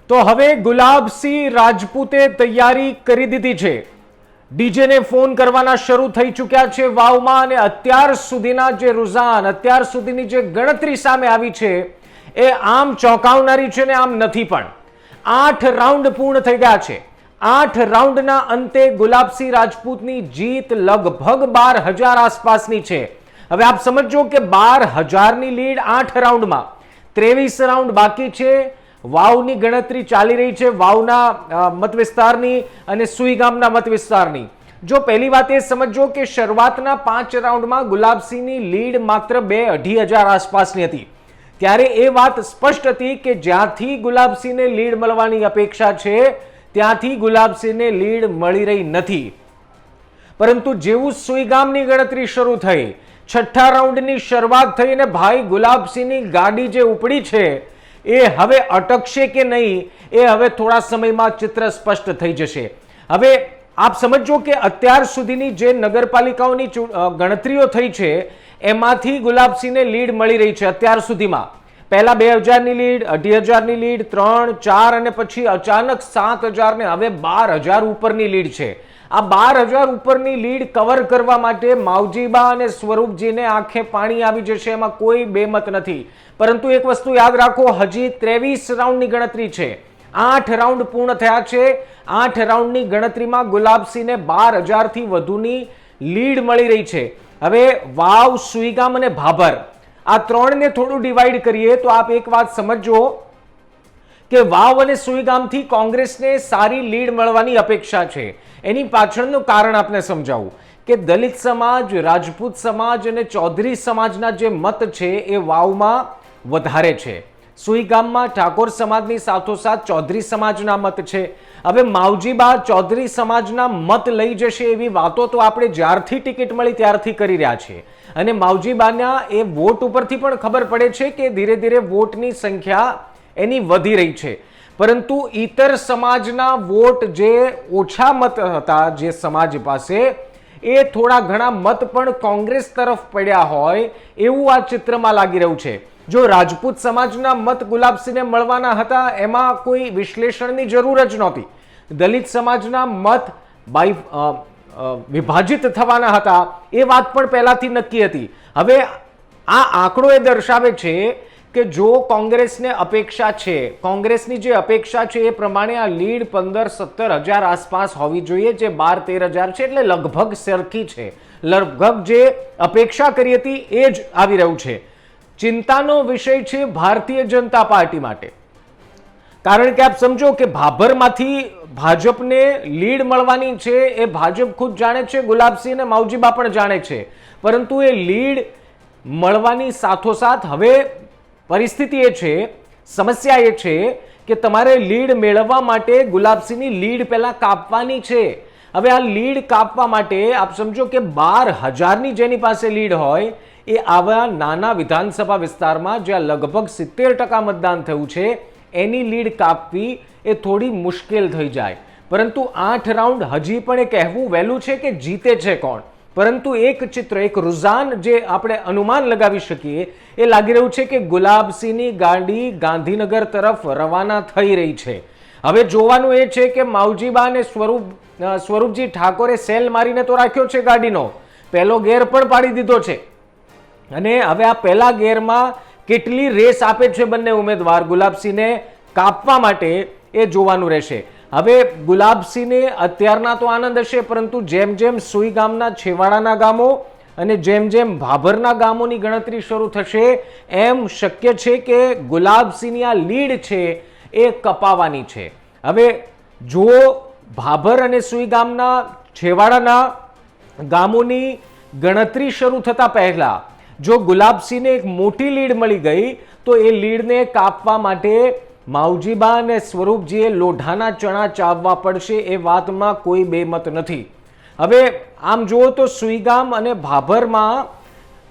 તો હવે ગુલાબસિંહ રાજપૂતે તૈયારી કરી દીધી છે. ડીજેને ફોન કરવાના શરૂ થઈ ચૂક્યા છે વાવમાં, અને અત્યાર સુધીના જે રુઝાન, અત્યાર સુધીની જે ગણતરી સામે આવી છે એ આમ ચોંકાવનારી છે ને આમ નથી પણ. 8 રાઉન્ડ પૂર્ણ થઈ ગયા છે. 8 રાઉન્ડના અંતે ગુલાબસિંહ રાજપૂતની જીત લગભગ 12,000 આસપાસની છે. હવે આપ સમજો કે 12,000ની લીડ 8 રાઉન્ડમાં. 23 રાઉન્ડ બાકી છે. વાવની ગણતરી ચાલી રહી છે, વાવના મત વિસ્તારની અને સુઈગામના મત વિસ્તારની. જો પહેલી વાત એ સમજો કે શરૂઆતના 5 રાઉન્ડમાં ગુલાબસિંહની લીડ માત્ર 2-2,500 આસપાસની હતી, ત્યારે એ વાત સ્પષ્ટ હતી કે જ્યાંથી ગુલાબસિંહને લીડ મળવાની અપેક્ષા છે ત્યાંથી ગુલાબસિંહને લીડ મળી રહી નથી. પરંતુ જેવું સુઈગામની ગણતરી શરૂ થઈ, 6થા રાઉન્ડની શરૂઆત થઈ અને ભાઈ ગુલાબસિંહની ગાડી જે ઉપડી છે એ હવે અટકશે કે નહીં એ હવે થોડા સમયમાં ચિત્ર સ્પષ્ટ થઈ જશે. હવે આપ સમજો કે અત્યાર સુધીની જે નગરપાલિકાઓની ગણતરીઓ થઈ છે એમાંથી ગુલાબસિંહને લીડ મળી રહી છે અત્યાર સુધીમાં. પહેલા 2,000ની લીડ, 2,500ની લીડ, 3, 4 અને પછી અચાનક 7,000 ને હવે 12,000 ઉપરની લીડ છે. આ 12,000 ઉપરની લીડ કવર કરવા માટે માવજીબા અને સ્વરૂપજીને આંખે પાણી આવી જશે, એમાં કોઈ બેમત નથી. પરંતુ એક વસ્તુ યાદ રાખો, હજી 23 રાઉન્ડની ગણતરી છે. 8 રાઉન્ડ પૂર્ણ થયા છે. 8 રાઉન્ડની ગણતરીમાં ગુલાબસિંહને 12,000થી વધુની લીડ મળી રહી છે. હવે વાવ, સુઈગામ અને ભાભર આ ત્રણને થોડું ડિવાઈડ કરીએ તો આપ એક વાત સમજો કે વાવ અને સુઈગામથી કોંગ્રેસને સારી લીડ મળવાની અપેક્ષા છે. એની પાછળનું કારણ આપને સમજાવું કે દલિત સમાજ, રાજપૂત સમાજ અને ચૌધરી સમાજના જે મત છે એ વાવમાં વધારે છે. સુઈગામમાં ઠાકોર સમાજની સાથોસાથ ચૌધરી સમાજના મત છે. હવે માવજીબા ચૌધરી સમાજના મત લઈ જશે એવી વાતો તો આપણે જ્યારથી ટિકિટ મળી ત્યારથી કરી રહ્યા છીએ, અને માવજીબાના એ વોટ ઉપરથી પણ ખબર પડે છે કે ધીરે ધીરે વોટની સંખ્યા એની વધી રહી છે. પરંતુ ઇતર સમાજના વોટ જે ઓછા મત હતા જે સમાજ પાસે, એ થોડા ઘણા મત પણ કોંગ્રેસ તરફ પડ્યા હોય એવું આ ચિત્રમાં લાગી રહ્યું છે. જો રાજપૂત સમાજના મત ગુલાબસિંહને મળવાના હતા એમાં કોઈ વિશ્લેષણની જરૂર જ નહોતી. દલિત સમાજના મત વિભાજિત થવાના હતા એ વાત પણ પહેલાથી નક્કી હતી. હવે આ આંકડો એ દર્શાવે છે કે જો કોંગ્રેસને અપેક્ષા છે, કોંગ્રેસની જે અપેક્ષા છે એ પ્રમાણે આ લીડ 15-17 હજાર આસપાસ હોવી જોઈએ, જે 12-13 હજાર છે, એટલે લગભગ સરખી છે. લગભગ જે અપેક્ષા કરી હતી એ જ આવી રહ્યું છે. ચિંતાનો વિષય છે ભારતીય જનતા પાર્ટી માટે, કારણ કે આપ સમજો કે ભાભરમાંથી ભાજપને લીડ મળવાની છે એ ભાજપ ખુદ જાણે છે, ગુલાબસિંહ અને માવજીબા પણ જાણે છે. પરંતુ એ લીડ મળવાની સાથોસાથ હવે પરિસ્થિતિ એ છે, સમસ્યા એ છે કે તમારે લીડ મેળવવા માટે ગુલાબસિંહની લીડ પહેલા કાપવાની છે. હવે આ લીડ કાપવા માટે આપ સમજો કે 12,000ની જેની પાસે લીડ હોય એ આવા નાના વિધાનસભા વિસ્તારમાં જ્યાં લગભગ 70% મતદાન થયું છે એની લીડ કાપવી એ થોડી મુશ્કેલ થઈ જાય. પરંતુ 8 રાઉન્ડ હજી પણ એ કહેવું વહેલું છે કે જીતે છે કોણ. પરંતુ એક ચિત્ર, એક રુઝાન જે આપણે અનુમાન લગાવી શકીએ એ લાગી રહ્યું છે કે ગુલાબસિંહની ગાડી ગાંધીનગર તરફ રવાના થઈ રહી છે. હવે જોવાનું એ છે કે માવજીબા અને સ્વરૂપજી ઠાકોરે સેલ મારીને તો રાખ્યો છે ગાડીનો, પહેલો ગેર પણ પાડી દીધો છે, અને હવે આ પહેલા ગેરમાં કેટલી રેસ આપે છે બંને ઉમેદવાર ગુલાબસિંહને કાપવા માટે એ જોવાનું રહેશે. હવે ગુલાબસિંહને અત્યારના તો આનંદ હશે, પરંતુ જેમ જેમ સુઈગામના છેવાડાના ગામો અને જેમ જેમ ભાભરના ગામોની ગણતરી શરૂ થશે એમ શક્ય છે કે ગુલાબસિંહની આ લીડ છે એ કપાવાની છે. હવે જો ભાભર અને સુઈગામના છેવાડાના ગામોની ગણતરી શરૂ થતા પહેલા જો ગુલાબસિંહને એક મોટી લીડ મળી ગઈ તો એ લીડને કાપવા માટે માવજીબા અને સ્વરૂપજીએ લોઢાના ચણા ચાવવા પડશે, એ વાતમાં કોઈ બેમત નથી. હવે આમ જુઓ તો સુઈગામ અને ભાભરમાં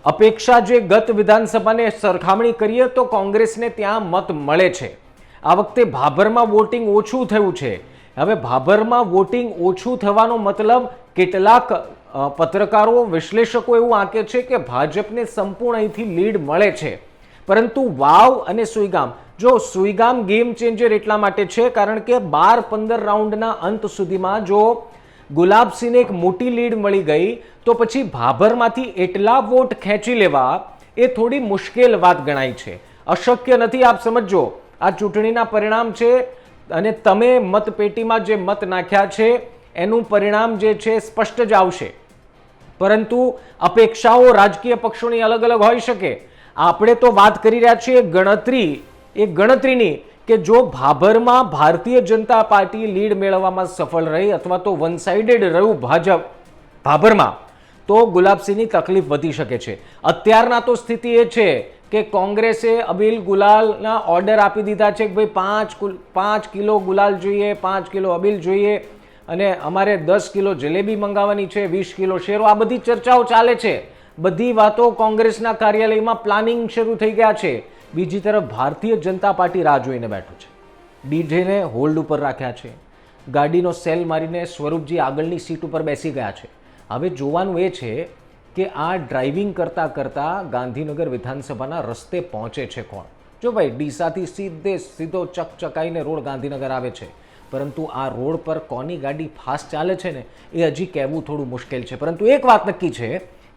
અપેક્ષા જે ગત વિધાનસભાને સરખામણી કરીએ તો કોંગ્રેસને ત્યાં મત મળે છે. આ વખતે ભાભરમાં વોટિંગ ઓછું થયું છે. હવે ભાભરમાં વોટિંગ ઓછું થવાનો મતલબ કેટલાક પત્રકારો, વિશ્લેષકો એવું આંકે છે કે ભાજપને સંપૂર્ણ અહીંથી લીડ મળે છે. પરંતુ વાવ અને સુઈગામ જો સુઈગામ ગેમ ચેન્જર એટલા માટે છે કારણ કે 12-15 રાઉન્ડના અંત સુધીમાં જો ગુલાબસિંહને એક મોટી લીડ મળી ગઈ તો પછી ભાભરમાંથી એટલા વોટ ખેંચી લેવા એ થોડી મુશ્કેલ વાત ગણાય છે. અશક્ય નથી. આપ સમજો, આ ચૂંટણીના પરિણામ છે અને તમે મતપેટીમાં જે મત નાખ્યા છે એનું પરિણામ જે છે સ્પષ્ટ જ આવશે, પરંતુ અપેક્ષાઓ રાજકીય પક્ષોની અલગ અલગ હોઈ શકે. આપણે તો વાત કરી રહ્યા છીએ ગણતરીની કે જો ભાભરમાં ભારતીય જનતા પાર્ટી લીડ મેળવવામાં સફળ રહી અથવા તો વન સાઇડેડ રહ્યું ભાભરમાં, તો ગુલાબસિંહની તકલીફ વધી શકે છે. અત્યારના તો સ્થિતિ એ છે કે કોંગ્રેસે અબીલ ગુલાલના ઓર્ડર આપી દીધા છે કે ભાઈ 5 કિલો ગુલાલ જોઈએ, 5 કિલો અબીલ જોઈએ અને અમારે 10 કિલો જલેબી મંગાવવાની છે, 20 કિલો શેરો. આ બધી ચર્ચાઓ ચાલે છે. બધી વાતો કોંગ્રેસના કાર્યાલયમાં પ્લાનિંગ શરૂ થઈ ગયા છે. બીજી તરફ ભારતીય જનતા પાર્ટી રાહ જોઈને બેઠું છે. ડીજેને હોલ્ડ ઉપર રાખ્યા છે. ગાડીનો સેલ મારીને સ્વરૂપજી આગળની સીટ ઉપર બેસી ગયા છે. હવે જોવાનું એ છે કે આ ડ્રાઇવિંગ કરતાં કરતાં ગાંધીનગર વિધાનસભાના રસ્તે પહોંચે છે કોણ. જો ભાઈ ડીસાથી સીધો ચકચકાઈને રોડ ગાંધીનગર આવે છે, પરંતુ આ રોડ પર કોની ગાડી ફાસ્ટ ચાલે છે ને એ હજી કહેવું થોડું મુશ્કેલ છે. પરંતુ એક વાત નક્કી છે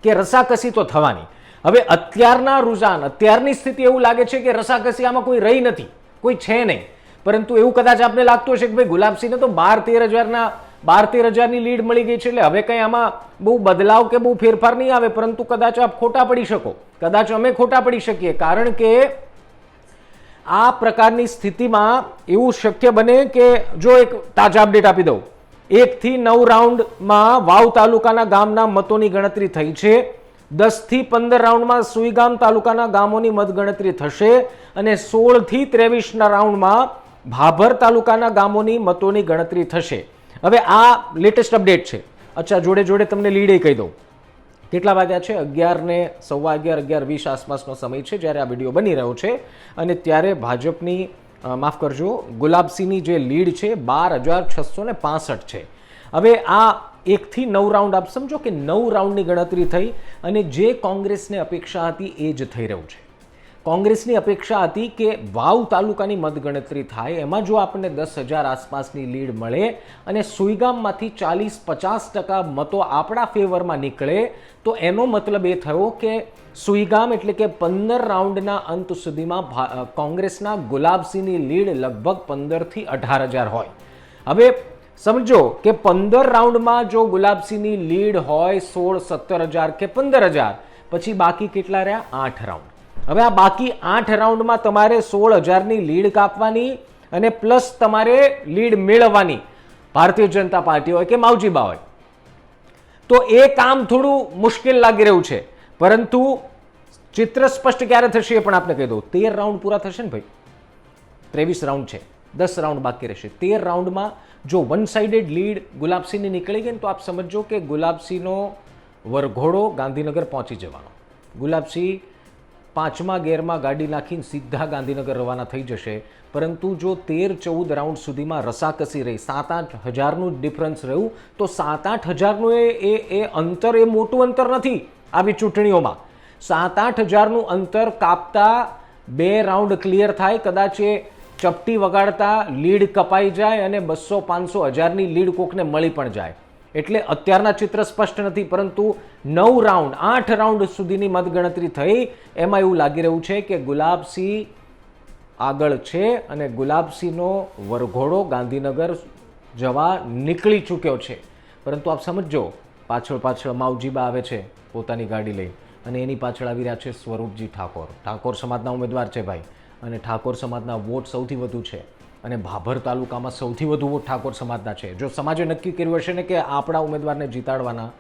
કે રસાકસી તો થવાની. હવે અત્યારના રૂઝાન, અત્યારની સ્થિતિ એવું લાગે છે કે રસાકસી આમાં કોઈ રહી નથી, કોઈ છે નહીં. પરંતુ એવું કદાચ આપને લાગતું હશે કે ભાઈ ગુલાબસિંહને તો 12-13 હજારની લીડ મળી ગઈ છે એટલે હવે કંઈ આમાં બહુ બદલાવ કે બહુ ફેરફાર નહીં આવે. પરંતુ કદાચ આપ ખોટા પડી શકો, કદાચ અમે ખોટા પડી શકીએ, કારણ કે આ પ્રકારની સ્થિતિમાં એવું શક્ય બને કે જો એક તાજા અપડેટ આપી દઉં, 1 થી 9 રાઉન્ડમાં વાવ તાલુકાના ગામના મતોની ગણતરી થઈ છે. 10 થી 15 રાઉન્ડમાં સુઈગામ તાલુકાના ગામોની મતગણતરી થશે અને 16 થી 23ના રાઉન્ડમાં ભાભર તાલુકાના ગામોની મતોની ગણતરી થશે. હવે આ લેટેસ્ટ અપડેટ છે. અચ્છા, જોડે જોડે તમને લીડે કહી દઉં. કેટલા વાગ્યા છે? 11:20 આસપાસનો સમય છે જ્યારે આ વિડીયો બની રહ્યો છે અને ત્યારે ભાજપની માફ કરજો ગુલાબસિંહની જે લીડ છે 12,665 છે. હવે આ 1 થી 9 રાઉન્ડ આપ સમજો કે 9 રાઉન્ડની ગણતરી થઈ અને જે કોંગ્રેસને અપેક્ષા હતી એ જ થઈ રહ્યું છે. કોંગ્રેસની અપેક્ષા હતી કે વાવ તાલુકાની મતગણતરી થાય, એમાં જો આપણને 10,000 આસપાસની લીડ મળે અને સુઈગામમાંથી 40-50% મતો આપણા ફેવરમાં નીકળે તો એનો મતલબ એ થયો કે સુઈગામ એટલે કે 15 રાઉન્ડના અંત સુધીમાં કોંગ્રેસના ગુલાબસિંહની લીડ લગભગ 15,000 થી 18,000 હોય. હવે સમજો કે 15 રાઉન્ડમાં જો ગુલાબસિંહની લીડ હોય 16-17,000 કે 15,000, પછી બાકી કેટલા રહ્યા? 8 રાઉન્ડ. હવે આ બાકી 8 રાઉન્ડમાં તમારે 16,000ની લીડ કાપવાની અને પ્લસ તમારે લીડ મેળવવાની, ભારતીય જનતા પાર્ટી હોય કે માવજીબા હોય. તો એ કામ થોડું મુશ્કેલ લાગી રહ્યું છે. પરંતુ ચિત્ર સ્પષ્ટ ક્યારે થશે એ પણ આપણે કહી દઉં. 13 રાઉન્ડ પૂરા થશે ને ભાઈ, 23 રાઉન્ડ છે, 10 રાઉન્ડ બાકી રહેશે. 13 રાઉન્ડમાં જો વન સાઇડેડ લીડ ગુલાબસિંહની નીકળી ગઈ ને તો આપ સમજો કે ગુલાબસિંહનો વરઘોડો ગાંધીનગર પહોંચી જવાનો. ગુલાબસિંહ 5મા ગેરમાં ગાડી નાખીને સીધા ગાંધીનગર રવાના થઈ જશે. પરંતુ જો 13-14 રાઉન્ડ સુધીમાં રસાકસી રહી, 7-8 હજારનું ડિફરન્સ રહ્યું, તો 7-8 હજારનું એ અંતર એ મોટું અંતર નથી આવી ચૂંટણીઓમાં. 7-8 હજારનું અંતર કાપતા 2 રાઉન્ડ ક્લિયર થાય, કદાચ એ ચપટી વગાડતા લીડ કપાઈ જાય અને 200-500 હજારની લીડ કોકને મળી પણ જાય. એટલે અત્યારના ચિત્ર સ્પષ્ટ નથી, પરંતુ 9 રાઉન્ડ 8 રાઉન્ડ સુધીની મતગણતરી થઈ, એમાં એવું લાગી રહ્યું છે કે ગુલાબસિંહ આગળ છે અને ગુલાબસિંહનો વરઘોડો ગાંધીનગર જવા નીકળી ચૂક્યો છે. પરંતુ આપ સમજો, પાછળ માવજીબા આવે છે પોતાની ગાડી લઈ અને એની પાછળ આવી રહ્યા છે સ્વરૂપજી ઠાકોર સમાજના ઉમેદવાર છે ભાઈ, અને ઠાકોર સમાજના વોટ સૌથી વધુ છે અને ભાભર તાલુકામાં સૌથી વધુ વોટ ઠાકોર સમાજના છે. જો સમાજે નક્કી કર્યું હશે ને કે આપણા ઉમેદવારને જીતાડવાના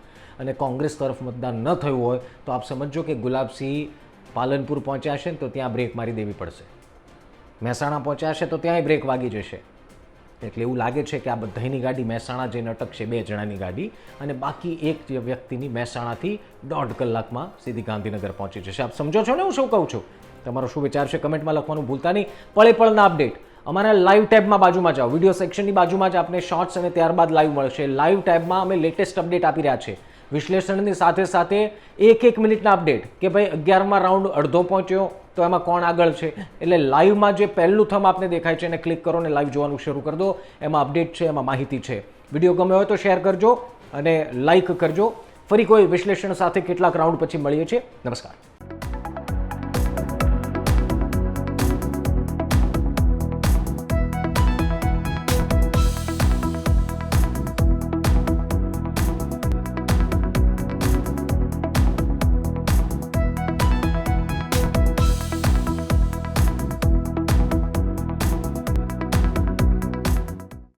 અને કોંગ્રેસ તરફ મતદાન ન થયું હોય તો આપ સમજો કે ગુલાબસિંહ પાલનપુર પહોંચ્યા હશે ને તો ત્યાં બ્રેક મારી દેવી પડશે. મહેસાણા પહોંચ્યા હશે તો ત્યાંય બ્રેક વાગી જશે. એટલે એવું લાગે છે કે આ બધાની ગાડી મહેસાણા જે નટક છે 2 જણાની ગાડી અને બાકી એક વ્યક્તિની મહેસાણાથી 1.5 કલાકમાં સીધી ગાંધીનગર પહોંચી જશે. આપ સમજો છો ને હું શું કહું છું? તમારો શું વિચાર છે કમેન્ટમાં લખવાનું ભૂલતા નહીં. પળે પળના અપડેટ અમારા લાઈવ ટેબમાં બાજુમાં જાઓ, વિડીયો સેક્શનની બાજુમાં જ આપને શોર્ટ્સ અને ત્યારબાદ લાઈવ મળશે. લાઈવ ટેબમાં અમે લેટેસ્ટ અપડેટ આપી રહ્યા છે. વિશ્લેષણની સાથે સાથે એક મિનિટના અપડેટ કે ભાઈ 11મા રાઉન્ડ અડધો પહોંચ્યો તો એમાં કોણ આગળ છે, એટલે લાઈવમાં જે પહેલું થંબ આપને દેખાય છે એને ક્લિક કરો અને લાઈવ જોવાનું શરૂ કરી દો. એમાં અપડેટ છે, એમાં માહિતી છે. વિડીયો ગમ્યો હોય તો શેર કરજો અને લાઈક કરજો. ફરી કોઈ વિશ્લેષણ સાથે કેટલાક રાઉન્ડ પછી મળીએ છીએ. નમસ્કાર.